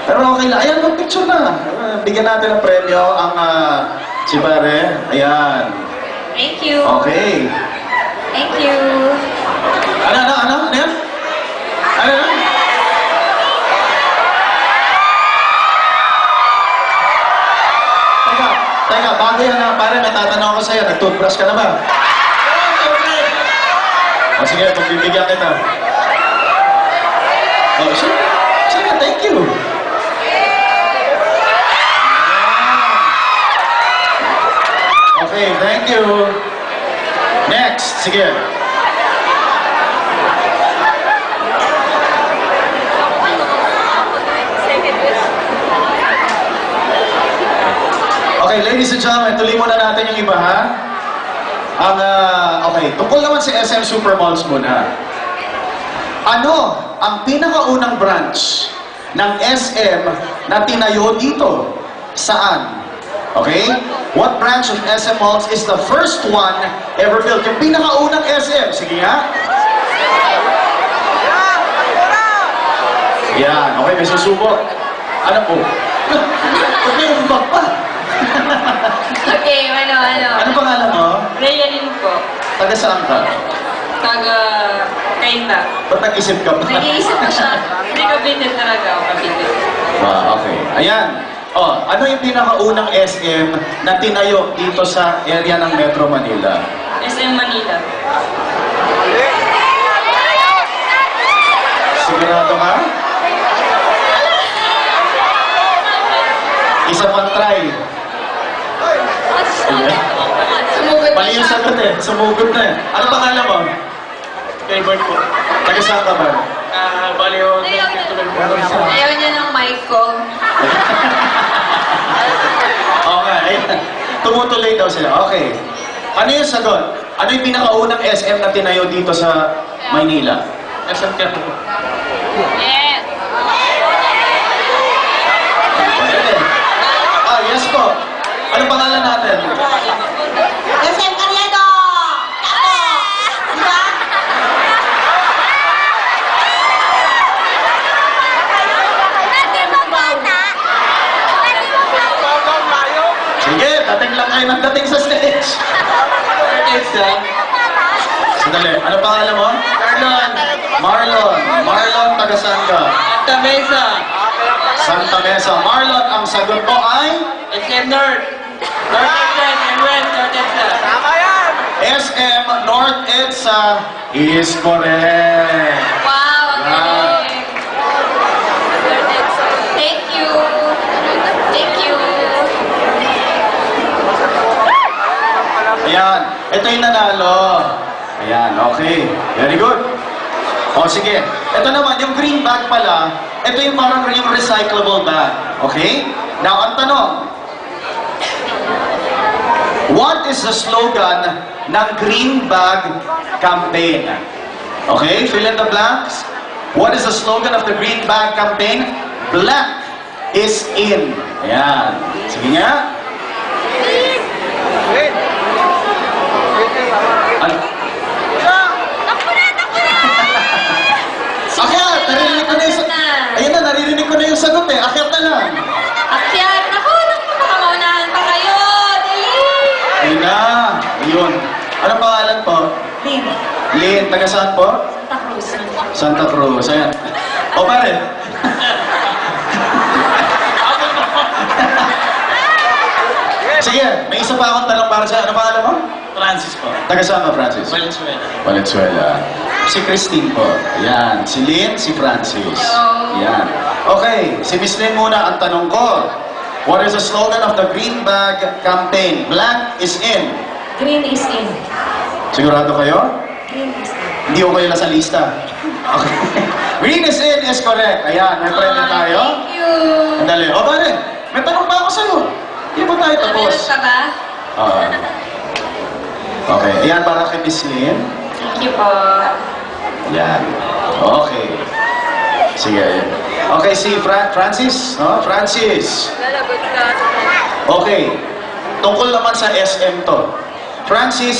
Pero okay lang. Ayan, mag-picture na. Bigyan natin ng premyo ang si pare. Ayan. Thank you. Okay. Thank you. Ano yan? Ano yan? Teka, bago yan pare, may tatanong ko sa'yo. Nag-toothbrush ka na ba? O sige, pagbibigyan kita. O, sige, thank you. Okay, thank you. Next, sige. Okay, ladies and gentlemen, tuloy muna natin yung iba, ha? Okay, tungkol naman sa SM Supermalls muna. Ano ang pinakaunang branch ng SM na tinayo dito? Saan? Okay? What branch of SM Malls is the first one ever built? Yung pinakaunang SM. Sige nga. Yan. Okay, may susubok. Ano po? Ba't may umbak pa? Okay, ano? Ano pangalan mo? Rayanin po. Taga saan ka? Taga Kainta. Ba't nag-isip ka pa? Nag-iisip ko siya. Hindi ko bitin talaga ako kabitin. Okay. Ayan. Ano yung pinakaunang SM na tinayo dito sa area ng Metro Manila? SM Manila. Sigurado ka? Isa pang try. Sumugod na Mali yung siya. sagot eh. Sumugod na eh. Ano pangalan mo? Favorite po. Taga saan ka ba? Bali yun, nagtutulog po kami sa... Ayaw niya ng mic ko. Okay. Tumutuloy daw sila. Okay. Ano yung sagot? Ano yung pinakaunang SM na tinayo dito sa Maynila? SM Kaya po. Yes. Pwede. Yes po. Ano pangalan natin? SM Carriedo! Ako! Diba? Sige, dating lang kayo ng dating sa stage. Sandali, ano pangalan mo? Marlon, taga saan ka? Santa Mesa! Santa Mesa. Marlon, ang sagot mo ay SM North! North Texas and West North Texas! SM North EDSA is correct. Wow, ang Yeah. galing. Thank you. Thank you. Ayan, ito yung nanalo. Ayan, okay. Very good. O sige, ito naman, yung green bag pala, ito yung parang yung recyclable bag. Okay? Now, ang tanong, what is the slogan ng Green Bag Campaign? Okay, fill in the blanks. What is the slogan of the Green Bag Campaign? Black is in. Ayan. Sige nga. Ano? Akyat! Naririnig ko na yung Ayun na, naririnig ko na yung sagot eh. Akyat na lang. Akyat. Naku, baka maunahan pa kayo. Dali. Ayun na. Ayun. Ano pangalan po? Lin. Lynn. Taga saan po? Santa Cruz. Santa Cruz. Ayan. O pare. Sige, may isa pa akong tanong para sa'yo. Ano pangalan mo? Francis po. Taga saan ka, Francis? Valenzuela. Valenzuela. Si Christine po. Ayan. Si Lynn, si Francis. Hello. Ayan. Okay, si Miss Lynn muna ang tanong ko. What is the slogan of the Green Bag Campaign? Black is in. Green is in. Sigurado kayo? Green is in. Hindi ko kayo nasa lista. Okay. Green is in is correct. Ayan, may premyo tayo. Thank you. Andali. O, pare, may tanong pa ako sa'yo. Hindi ba tayo tapos? Meron ka ba? Okay, ayan para kay Miss Lynn. Thank you po. Ayan. Okay. Sige, ayan. Okay, si Francis. No? Francis. Lalagot ka. Okay. Tungkol naman sa SM to. Francis,